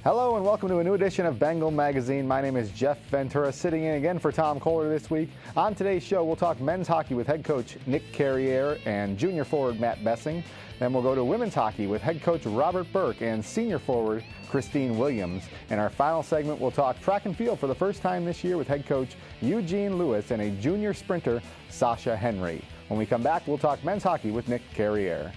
Hello and welcome to a new edition of Bengal Magazine. My name is Jeff Ventura, sitting in again for Tom Kohler this week. On today's show, we'll talk men's hockey with head coach Nick Carriere and junior forward Matt Bessing. Then we'll go to women's hockey with head coach Robert Burke and senior forward Christine Williams. In our final segment, we'll talk track and field for the first time this year with head coach Eugene Lewis and a junior sprinter, Sasha Henry. When we come back, we'll talk men's hockey with Nick Carriere.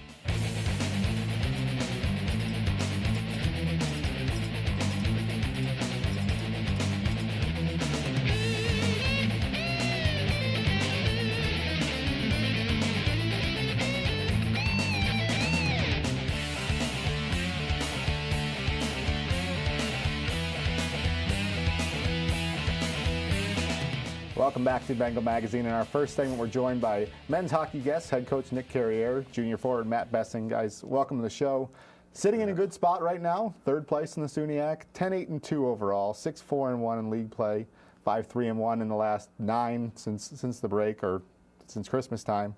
Welcome back to Bengal Magazine. In our first segment, we're joined by men's hockey guest, head coach Nick Carriere, junior forward Matt Bessing. Guys, welcome to the show. Sitting in a good spot right now, third place in the SUNY, 10-8-2 overall, 6-4-1 in league play, 5-3-1 in the last 9 since the break or since Christmas time.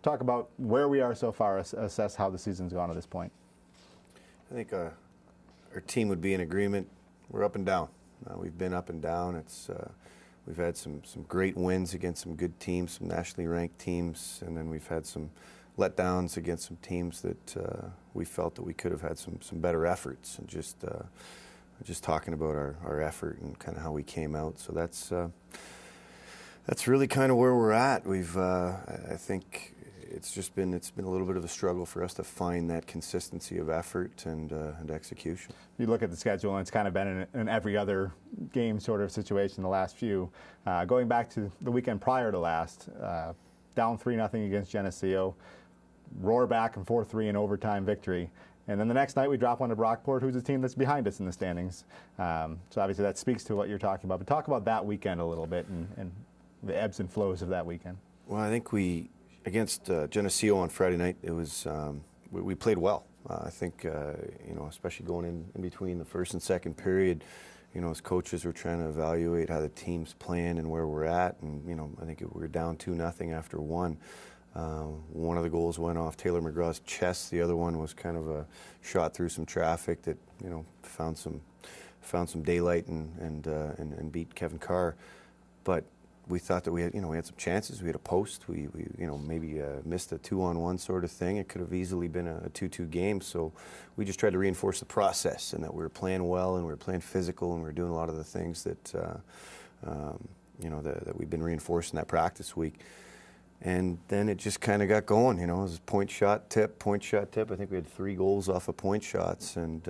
Talk about where we are so far, assess how the season's gone to this point. I think our team would be in agreement. We're up and down. We've been up and down. We've had some great wins against some good teams, some nationally ranked teams, and then we've had some letdowns against some teams that we felt that we could have had some better efforts. And just talking about our effort and kind of how we came out. So that's really kind of where we're at. I think it's been a little bit of a struggle for us to find that consistency of effort and execution. You look at the schedule, and it's kind of been an every other game sort of situation the last few. Going back to the weekend prior to last, down 3-0 against Geneseo, roar back and 4-3 in overtime victory. And then the next night we drop one to Brockport, who's a team that's behind us in the standings. So obviously that speaks to what you're talking about. But talk about that weekend a little bit and the ebbs and flows of that weekend. Well, I think against Geneseo on Friday night, it was we played well. I think especially going in between the first and second period, as coaches were trying to evaluate how the team's playing and where we're at, and I think we were down 2-0 after one. One of the goals went off Taylor McGraw's chest. The other one was kind of a shot through some traffic that found some daylight and beat Kevin Carr, but. We thought that we had some chances. We had a post. We maybe missed a 2-on-1 sort of thing. It could have easily been a 2-2 game. So we just tried to reinforce the process and that we were playing well and we were playing physical and we were doing a lot of the things that that we've been reinforcing that practice week. And then it just kind of got going. It was point shot tip. I think we had 3 goals off of point shots and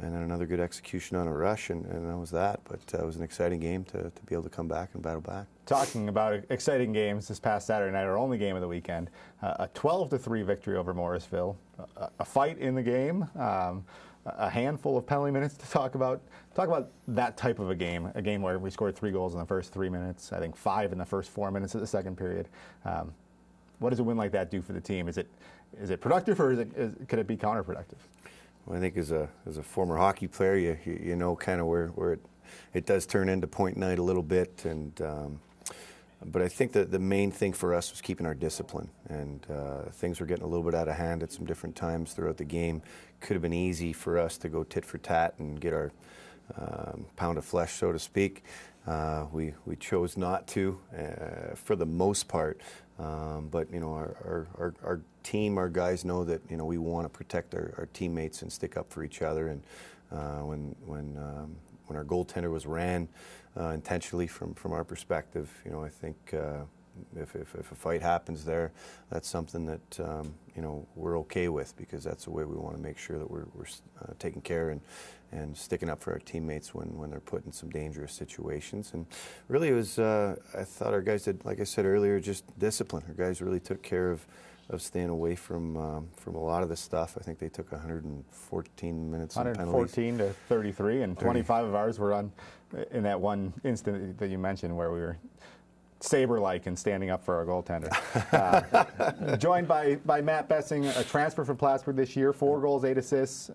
then another good execution on a rush, and that was that. But it was an exciting game to be able to come back and battle back. Talking about exciting games, this past Saturday night, our only game of the weekend, a 12-3 victory over Morrisville, a fight in the game, a handful of penalty minutes to talk about. Talk about that type of a game where we scored 3 goals in the first 3 minutes, I think 5 in the first 4 minutes of the second period. What does a win like that do for the team? Is it productive or could it be counterproductive? Well, I think as a former hockey player, you know kind of where it does turn into point night a little bit, but I think that the main thing for us was keeping our discipline, and things were getting a little bit out of hand at some different times throughout the game. Could have been easy for us to go tit for tat and get our pound of flesh, so to speak. We chose not to for the most part. But our team, our guys know that we want to protect our teammates and stick up for each other. And when our goaltender was ran intentionally from our perspective, I think if a fight happens there, that's something that we're okay with, because that's the way we want to make sure that we're taking care and sticking up for our teammates when they're put in some dangerous situations. And really it was, I thought our guys did, like I said earlier, just discipline. Our guys really took care of staying away from a lot of the stuff. I think they took 114 minutes of penalties. 114 to 33, and 25 of ours were in that one instant that you mentioned where we were saber-like and standing up for our goaltender. Joined by Matt Bessing, a transfer from Plattsburgh this year, 4 goals, 8 assists.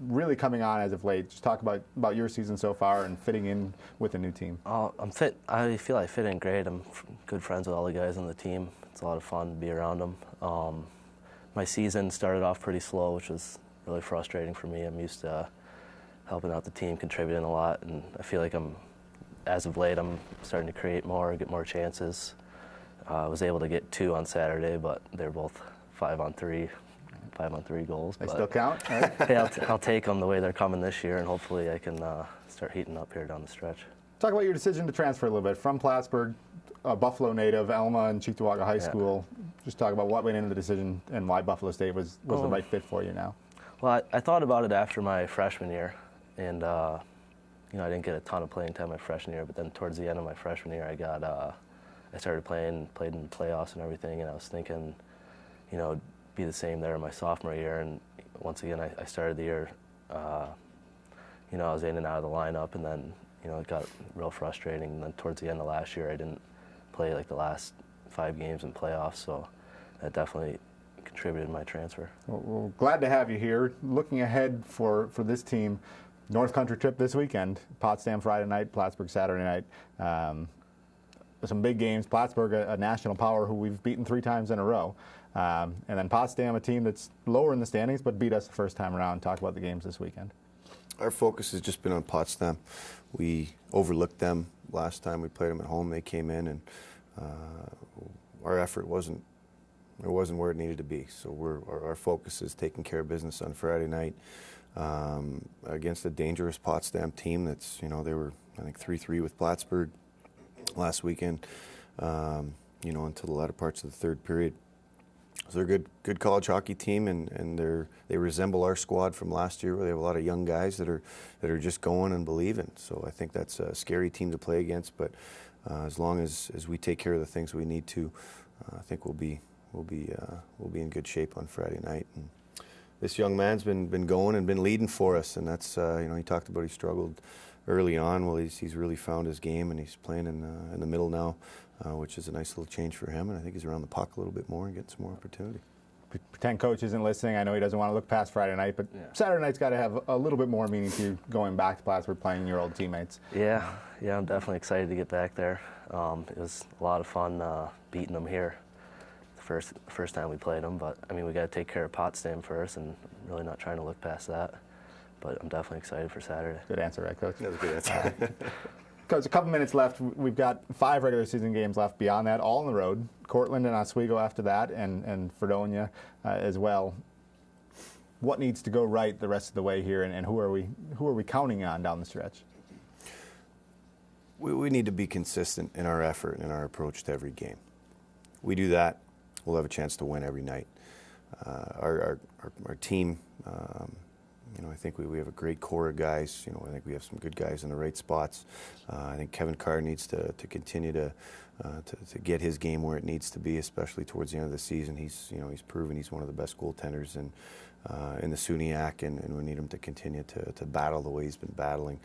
Really coming on as of late. Just talk about your season so far and fitting in with the new team. I'm fit. I feel I fit in great. I'm good friends with all the guys on the team. It's a lot of fun to be around them. My season started off pretty slow, which was really frustrating for me. I'm used to helping out the team, contributing a lot, and I feel like as of late, I'm starting to create more, get more chances. I was able to get 2 on Saturday, but they're both 5-on-3 goals. They still count, right? Yeah, I'll take them the way they're coming this year, and hopefully I can start heating up here down the stretch. Talk about your decision to transfer a little bit from Plattsburgh, a Buffalo native, Elma and Cheektowaga High School. Just talk about what went into the decision and why Buffalo State was the right fit for you now. Well, I thought about it after my freshman year, and I didn't get a ton of playing time my freshman year, but then towards the end of my freshman year, I started played in the playoffs and everything, and I was thinking, it'd be the same there in my sophomore year, and once again, I started the year, I was in and out of the lineup, and then, it got real frustrating, and then towards the end of last year, I didn't play like the last 5 games in playoffs, so that definitely contributed to my transfer. Well, glad to have you here. Looking ahead for this team, North Country trip this weekend, Potsdam Friday night, Plattsburgh Saturday night. Some big games. Plattsburgh, a national power who we've beaten 3 times in a row. And then Potsdam, a team that's lower in the standings but beat us the first time around. Talk about the games this weekend. Our focus has just been on Potsdam. We overlooked them last time we played them at home. They came in, and our effort wasn't where it needed to be. So our focus is taking care of business on Friday night against a dangerous Potsdam team. That's they were, I think, 3-3 with Plattsburgh last weekend. Until the latter parts of the third period. So they're a good college hockey team, and they resemble our squad from last year, where they have a lot of young guys that are just going and believing. So I think that's a scary team to play against. But as long as we take care of the things we need to, I think we'll be in good shape on Friday night. And this young man's been going and been leading for us, and that's he talked about he struggled early on. Well, he's really found his game, and he's playing in the middle now. Which is a nice little change for him, and I think he's around the puck a little bit more and getting some more opportunity. Pretend coach isn't listening. I know he doesn't want to look past Friday night, but Saturday night's got to have a little bit more meaning to you going back to Plattsburgh playing your old teammates. Yeah, I'm definitely excited to get back there. It was a lot of fun beating them here the first time we played them, but we got to take care of Potsdam first, and really not trying to look past that. But I'm definitely excited for Saturday. Good answer, right, Coach? That was a good answer. Coach, a couple minutes left. We've got 5 regular season games left beyond that, all on the road. Cortland and Oswego after that, and Fredonia as well. What needs to go right the rest of the way here, and who are we counting on down the stretch? We need to be consistent in our effort and in our approach to every game. We do that, we'll have a chance to win every night. Our team. I think we have a great core of guys. I think we have some good guys in the right spots. I think Kevin Carr needs to continue to get his game where it needs to be, especially towards the end of the season. He's proven he's one of the best goaltenders in the SUNY, and we need him to continue to battle the way he's been battling.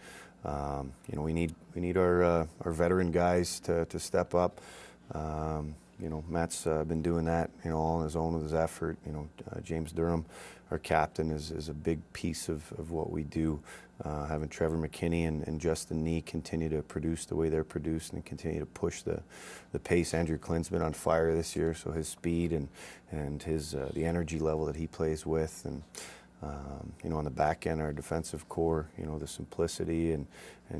We need our veteran guys to step up. Matt's been doing that, all on his own with his effort. James Durham, our captain, is a big piece of what we do. Having Trevor McKinney and Justin Nee continue to produce the way they're produced and continue to push the pace. Andrew Klins's been on fire this year, so his speed and his the energy level that he plays with, and on the back end, our defensive core, the simplicity and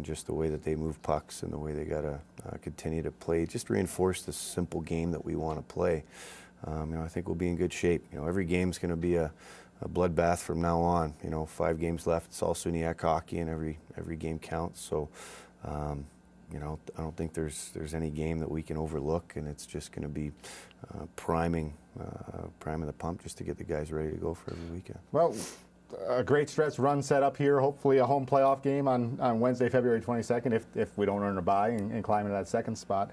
just the way that they move pucks and the way they got to continue to play, just reinforce the simple game that we want to play. I think we'll be in good shape. Every game's going to be a bloodbath from now on. 5 games left. It's all SUNY hockey, and every game counts. So, I don't think there's any game that we can overlook, and it's just going to be priming the pump just to get the guys ready to go for every weekend. Well, a great stretch run set up here. Hopefully a home playoff game on Wednesday, February 22nd, if we don't earn a bye and climb into that second spot.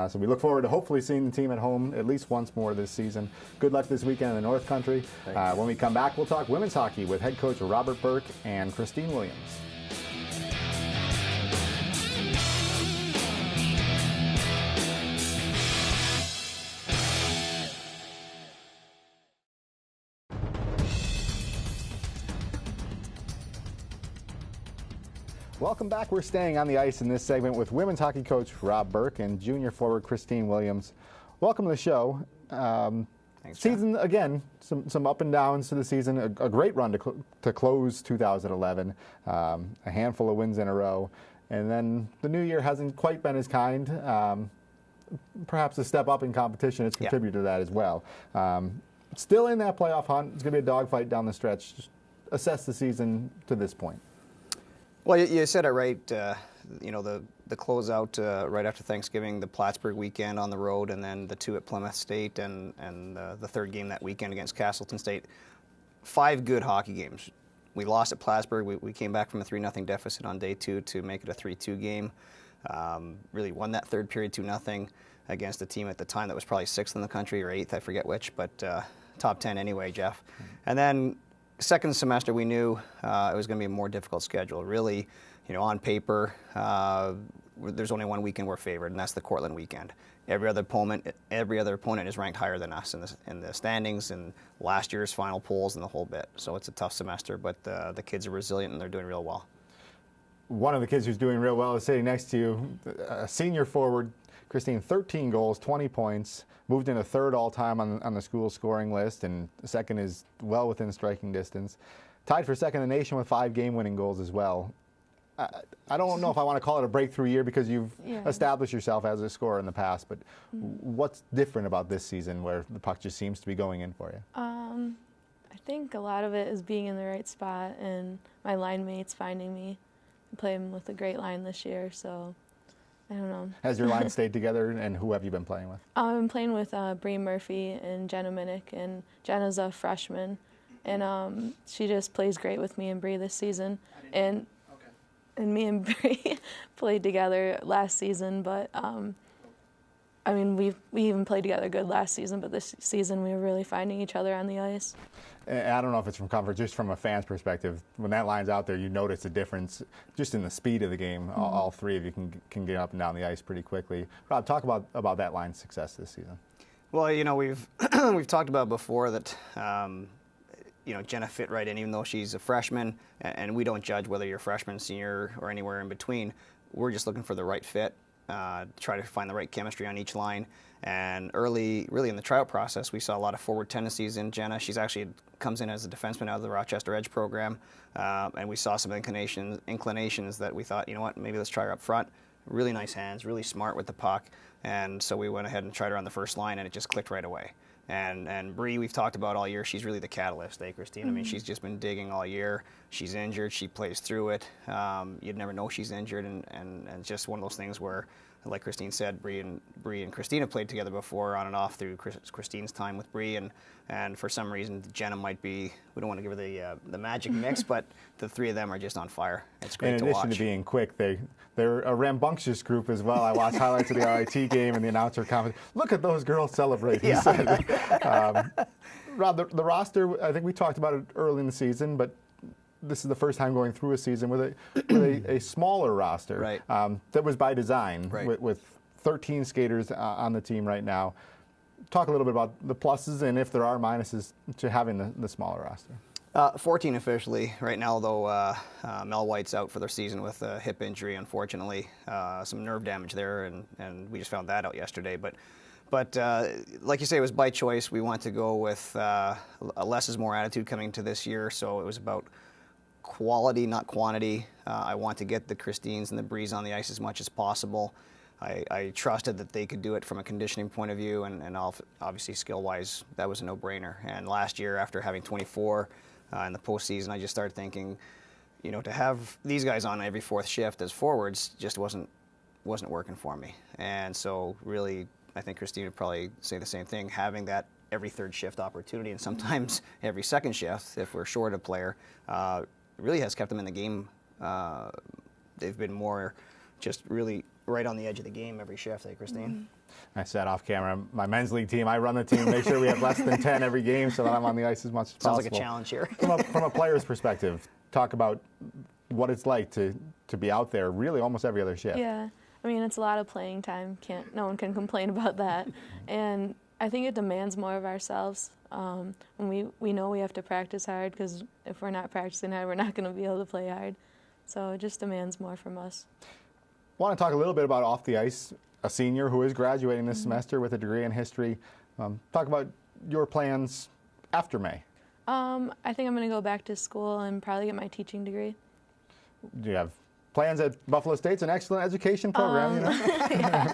So we look forward to hopefully seeing the team at home at least once more this season. Good luck this weekend in the North Country. When we come back, we'll talk women's hockey with head coach Robert Burke and Christine Williams. Welcome back. We're staying on the ice in this segment with women's hockey coach Rob Burke and junior forward Christine Williams. Welcome to the show. Thanks, Jeff. Season, again, some up and downs to the season. A great run to close 2011. A handful of wins in a row. And then the new year hasn't quite been as kind. Perhaps a step up in competition has contributed to that as well. Still in that playoff hunt. It's going to be a dogfight down the stretch. Just assess the season to this point. Well, you said it right. You know, the closeout right after Thanksgiving, the Plattsburgh weekend on the road, and then the 2 at Plymouth State, and the 3rd game that weekend against Castleton State. 5 good hockey games. We lost at Plattsburgh. We came back from a 3-0 deficit on day 2 to make it a 3-2 game. Really won that 3rd period 2-0 against a team at the time that was probably 6th in the country or 8th, I forget which, but top 10 anyway, Jeff. And then second semester we knew it was going to be a more difficult schedule. Really, you know, on paper, there's only one weekend we're favored, and that's the Cortland weekend. Every other opponent is ranked higher than us in the standings and last year's final polls and the whole bit. So it's a tough semester, but the kids are resilient and they're doing real well. One of the kids who's doing real well is sitting next to you, a senior forward, Christine. 13 goals, 20 points, moved into 3rd all-time on the school scoring list, and 2nd is well within striking distance. Tied for 2nd in the nation with 5 game-winning goals as well. I don't know if I want to call it a breakthrough year because you've established yourself as a scorer in the past, but what's different about this season where the puck just seems to be going in for you? I think a lot of it is being in the right spot and my line mates finding me. I'm playing with a great line this year, so I don't know. Has your line stayed together, and who have you been playing with? I've been playing with Bree Murphy and Jenna Minnick, and Jenna's a freshman, and she just plays great with me and Bree this season. And me and Bree played together last season, but I mean, we even played together good last season, but this season we were really finding each other on the ice. I don't know if it's from comfort, just from a fan's perspective. When that line's out there, you notice a difference just in the speed of the game. All 3 of you can get up and down the ice pretty quickly. Rob, talk about that line's success this season. Well, you know, we've talked about before that you know, Jenna fit right in, even though she's a freshman, and we don't judge whether you're a freshman, senior, or anywhere in between. We're just looking for the right fit, try to find the right chemistry on each line. And really in the tryout process, we saw a lot of forward tendencies in Jenna. She's actually comes in as a defenseman out of the Rochester Edge program, and we saw some inclinations that we thought, you know what, maybe let's try her up front. Really nice hands, really smart with the puck, and so we went ahead and tried her on the first line, and it just clicked right away. And Bree, we've talked about all year, she's really the catalyst, eh, Christine? I mean, she's just been digging all year. She's injured, she plays through it. You'd never know she's injured, and just one of those things where, like Christine said, Bree and Christine have played together before on and off through Christine's time with Bree, and for some reason Jenna might be, we don't want to give her the magic mix, but the 3 of them are just on fire. It's great to watch. In addition to being quick, they're a rambunctious group as well. I watched highlights of the RIT game, and the announcer commented, "Look at those girls celebrate." He said. Rob, the roster, I think we talked about it early in the season, but this is the first time going through a season with a smaller roster. Right. That was by design, right. with 13 skaters on the team right now. Talk a little bit about the pluses and if there are minuses to having the smaller roster. 14 officially right now, though. Mel White's out for the season with a hip injury, unfortunately. Some nerve damage there, and we just found that out yesterday. But like you say, it was by choice. We want to go with a less is more attitude coming to this year, so it was about quality, not quantity. I want to get the Christines and the Brees on the ice as much as possible. I trusted that they could do it from a conditioning point of view, and obviously skill-wise, that was a no-brainer. And last year, after having 24 in the postseason, I just started thinking, you know, to have these guys on every 4th shift as forwards just wasn't working for me. And so really, I think Christine would probably say the same thing, having that every 3rd shift opportunity and sometimes every 2nd shift if we're short a player, really has kept them in the game. They've been more just really right on the edge of the game every shift, eh, Christine? I said off camera, my men's league team, I run the team, make sure we have less than 10 every game so that I'm on the ice as much as possible. Sounds like a challenge here. From a player's perspective, talk about what it's like to be out there really almost every other shift. Yeah, I mean, it's a lot of playing time. No one can complain about that. And I think it demands more of ourselves. And we know we have to practice hard, because if we're not practicing hard, we're not going to be able to play hard. So it just demands more from us. I want to talk a little bit about off the ice, a senior who is graduating this semester with a degree in history. Talk about your plans after May? I think I'm going to go back to school and probably get my teaching degree. Do you have plans at Buffalo State's an excellent education program, you know?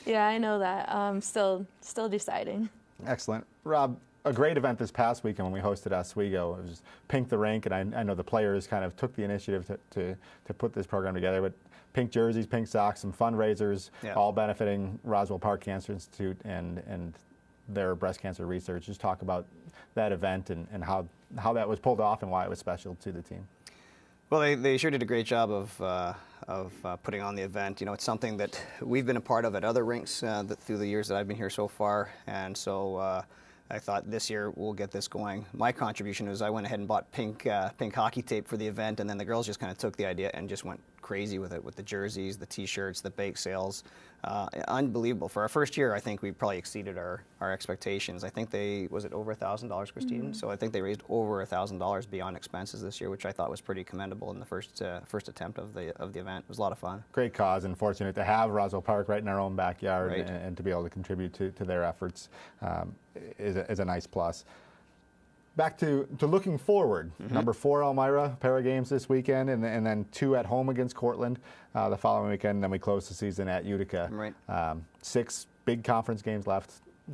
Yeah, I know that. Still deciding. Excellent. Rob, a great event this past weekend when we hosted Oswego. It was Pink the Rink, and I know the players kind of took the initiative to put this program together. But pink jerseys, pink socks, some fundraisers, all benefiting Roswell Park Cancer Institute and their breast cancer research. Just talk about that event and how that was pulled off and why it was special to the team. Well, they sure did a great job of putting on the event. You know, it's something that we've been a part of at other rinks through the years that I've been here so far, and so I thought this year we'll get this going. My contribution was I went ahead and bought pink hockey tape for the event, and then the girls just kind of took the idea and just went crazy with it, with the jerseys, the T-shirts, the bake sales. Unbelievable. For our first year, I think we probably exceeded our expectations. I think was it over $1,000, Christine? Mm-hmm. So I think they raised over $1,000 beyond expenses this year, which I thought was pretty commendable in the first attempt of the event. It was a lot of fun. Great cause, and fortunate to have Roswell Park right in our own backyard, right, and to be able to contribute to their efforts is a nice plus. Back to looking forward. Mm-hmm. Number 4 Elmira, pair of games this weekend, and then 2 at home against Cortland the following weekend, and then we close the season at Utica. Right. 6 big conference games left.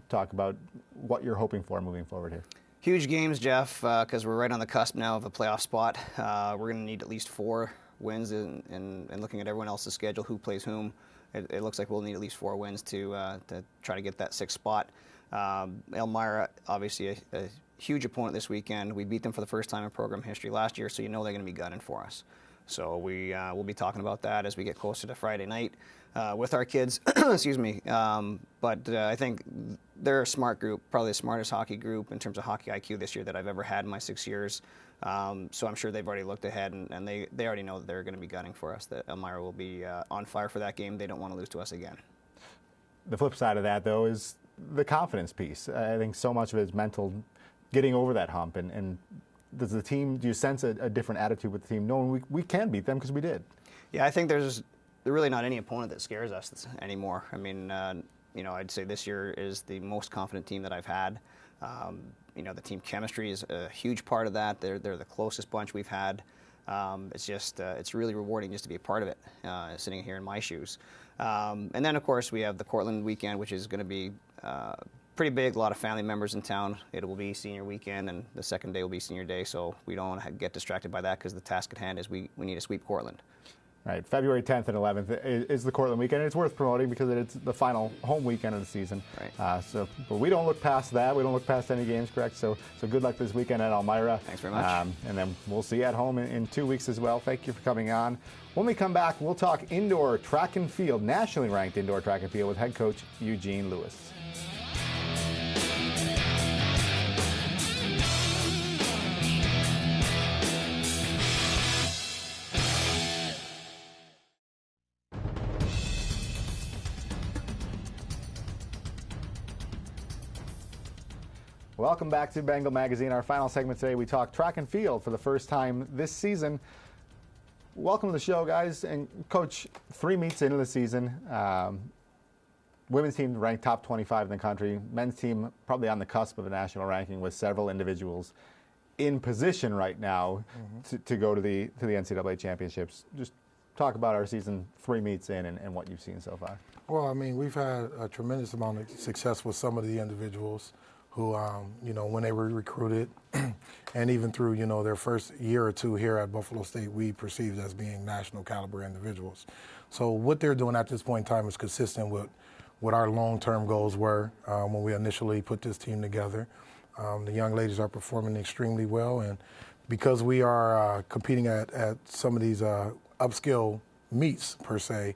Talk about what you're hoping for moving forward here. Huge games, Jeff, because we're right on the cusp now of a playoff spot. We're going to need at least 4 wins, and looking at everyone else's schedule, who plays whom, it looks like we'll need at least 4 wins to try to get that 6th spot. Elmira, obviously a huge opponent this weekend. We beat them for the first time in program history last year, so you know they're going to be gunning for us. So we'll be talking about that as we get closer to Friday night with our kids. Excuse me. But I think they're a smart group, probably the smartest hockey group in terms of hockey IQ this year that I've ever had in my 6 years. So I'm sure they've already looked ahead, and they already know that they're going to be gunning for us, that Elmira will be on fire for that game. They don't want to lose to us again. The flip side of that, though, is the confidence piece. I think so much of it is mental, getting over that hump, and do you sense a different attitude with the team, knowing we can beat them because we did? Yeah, I think there's really not any opponent that scares us anymore. I mean, I'd say this year is the most confident team that I've had. The team chemistry is a huge part of that. They're the closest bunch we've had. It's really rewarding just to be a part of it, sitting here in my shoes. And then, of course, we have the Cortland weekend, which is going to be pretty big. A lot of family members in town. It will be senior weekend, and the second day will be senior day, so we don't want to get distracted by that because the task at hand is we need to sweep Cortland. Right. February 10th and 11th is the Cortland weekend. It's worth promoting because it's the final home weekend of the season. Right. But we don't look past that. We don't look past any games, correct? So good luck this weekend at Elmira. Thanks very much. And then we'll see you at home in 2 weeks as well. Thank you for coming on. When we come back, we'll talk indoor track and field, nationally ranked indoor track and field with head coach Eugene Lewis. Welcome back to Bengal Magazine. Our final segment today, we talk track and field for the first time this season. Welcome to the show, guys. And Coach, 3 meets into the season. Women's team ranked top 25 in the country. Men's team probably on the cusp of a national ranking with several individuals in position right now to go to the NCAA championships. Just talk about our season, 3 meets in, and what you've seen so far. Well, I mean, we've had a tremendous amount of success with some of the individuals who, when they were recruited and even through, their first year or 2 here at Buffalo State, we perceived as being national caliber individuals. So what they're doing at this point in time is consistent with what our long-term goals were when we initially put this team together. The young ladies are performing extremely well, and because we are competing at some of these upskill meets, per se,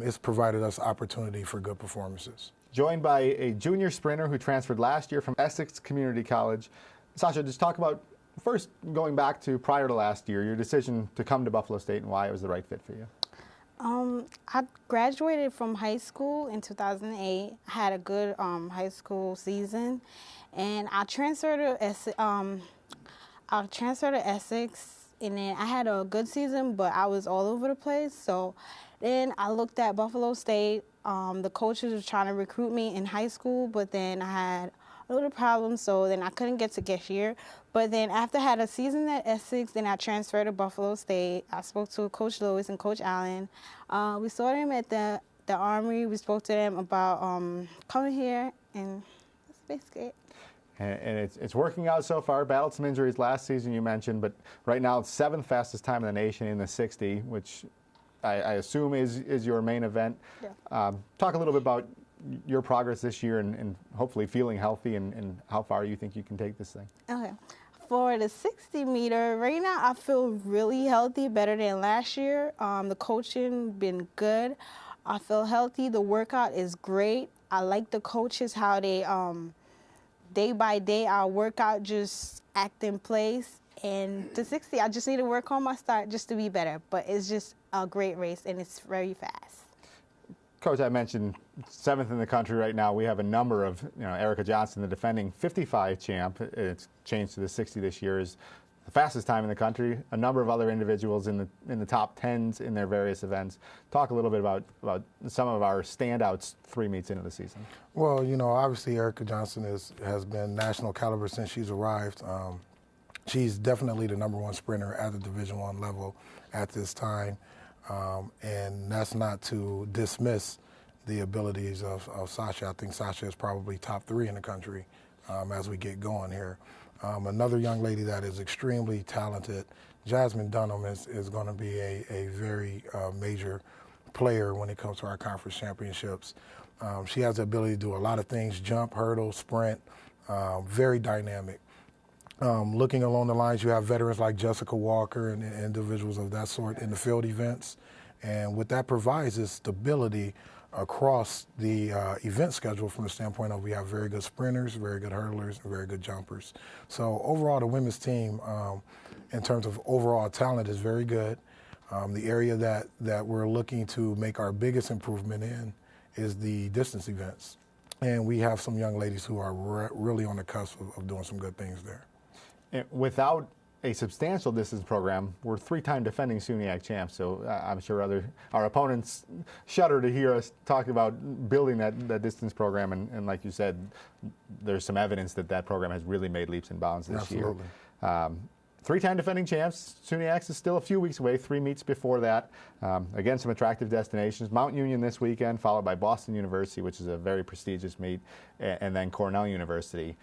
it's provided us opportunity for good performances. Joined by a junior sprinter who transferred last year from Essex Community College. Sasha, just talk about, first, going back to prior to last year, your decision to come to Buffalo State and why it was the right fit for you. I graduated from high school in 2008. I had a good high school season, and I transferred to Essex, and then I had a good season, but I was all over the place. So then I looked at Buffalo State. The coaches were trying to recruit me in high school, but then I had little problems, so then I couldn't get to Cashier. But then after I had a season at Essex, then I transferred to Buffalo State. I spoke to Coach Lewis and Coach Allen. We saw them at the Armory. We spoke to them about coming here, and that's basically it. And it's working out so far. Battled some injuries last season, you mentioned, but right now it's 7th fastest time in the nation in the 60, which I assume is your main event. Yeah. Talk a little bit about your progress this year and hopefully feeling healthy and how far you think you can take this thing. Okay. For the 60 meter, right now I feel really healthy, better than last year. The coaching been good. I feel healthy. The workout is great. I like the coaches, how they day by day our workout just act in place. And the 60, I just need to work on my start just to be better. But it's just a great race, and it's very fast. Coach, I mentioned 7th in the country right now. We have a number of, Erica Johnson, the defending 55 champ. It's changed to the 60 this year, is the fastest time in the country. A number of other individuals in the top 10s in their various events. Talk a little bit about some of our standouts 3 meets into the season. Well, obviously Erica Johnson has been national caliber since she's arrived. She's definitely the #1 sprinter at the Division I level at this time. And that's not to dismiss the abilities of Sasha. I think Sasha is probably top 3 in the country as we get going here. Another young lady that is extremely talented, Jasmine Dunham, is going to be a very major player when it comes to our conference championships. She has the ability to do a lot of things: jump, hurdle, sprint, very dynamic. Looking along the lines, you have veterans like Jessica Walker and individuals of that sort in the field events. And what that provides is stability across the event schedule from the standpoint of we have very good sprinters, very good hurdlers, and very good jumpers. So overall, the women's team, in terms of overall talent, is very good. The area that we're looking to make our biggest improvement in is the distance events. And we have some young ladies who are really on the cusp of doing some good things there. Without a substantial distance program, we're 3-time defending SUNY champs, so I'm sure our opponents shudder to hear us talk about building that distance program, and like you said, there's some evidence that program has really made leaps and bounds this year. 3-time defending champs. SUNY is still a few weeks away, 3 meets before that. Again, some attractive destinations. Mount Union this weekend, followed by Boston University, which is a very prestigious meet, and then Cornell University.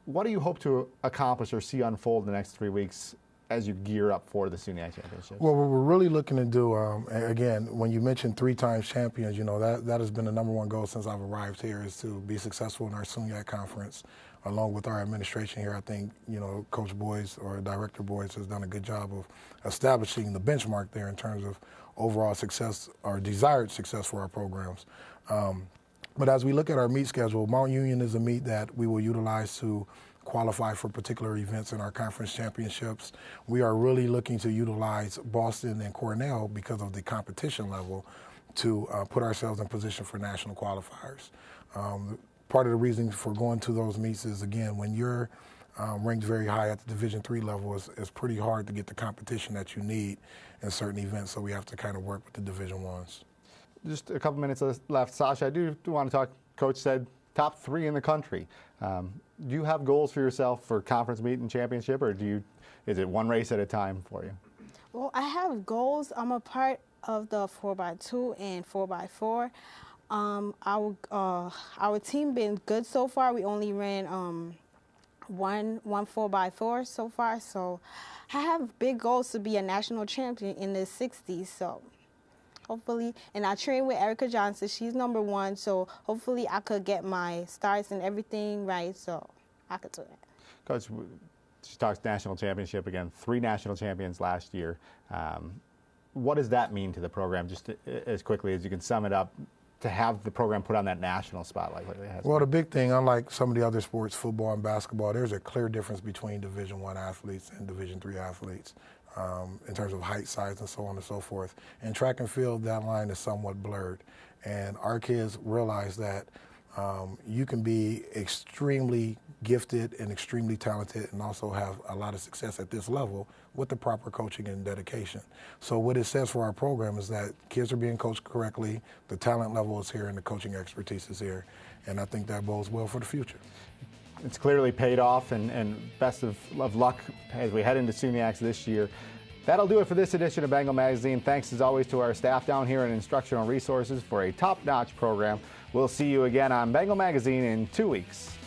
What do you hope to accomplish or see unfold in the next 3 weeks as you gear up for the SUNY Championship? Well, what we're really looking to do, again, when you mentioned 3-time champions, that has been the #1 goal since I've arrived here, is to be successful in our SUNY conference. Along with our administration here, I think, Coach Boyes or Director Boyes has done a good job of establishing the benchmark there in terms of overall success or desired success for our programs. But as we look at our meet schedule, Mount Union is a meet that we will utilize to qualify for particular events in our conference championships. We are really looking to utilize Boston and Cornell because of the competition level to put ourselves in position for national qualifiers. Part of the reason for going to those meets is, again, when you're ranked very high at the Division III level, it's pretty hard to get the competition that you need in certain events, so we have to kind of work with the Division Is. Just a couple minutes left. Sasha, I do want to talk. Coach said top 3 in the country. Do you have goals for yourself for conference meet and championship, or is it one race at a time for you? Well, I have goals. I'm a part of the 4x2 and 4x4. Our team been good so far. We only ran one 4x4 so far. So I have big goals to be a national champion in the 60s. So hopefully, and I train with Erica Johnson. She's #1, so hopefully I could get my starts and everything right, so I could do that. Coach, she talks national championship again. 3 national champions last year. What does that mean to the program, just as quickly as you can sum it up, to have the program put on that national spotlight like it has? Well, the big thing, unlike some of the other sports, football and basketball, there's a clear difference between Division I athletes and Division III athletes. In terms of height, size, and so on and so forth. In track and field, that line is somewhat blurred. And our kids realize that you can be extremely gifted and extremely talented and also have a lot of success at this level with the proper coaching and dedication. So what it says for our program is that kids are being coached correctly, the talent level is here, and the coaching expertise is here. And I think that bodes well for the future. it's clearly paid off, and best of luck as we head into SUNYACs this year. That'll do it for this edition of Bengal Magazine. Thanks as always to our staff down here in Instructional Resources for a top-notch program. We'll see you again on Bengal Magazine in 2 weeks.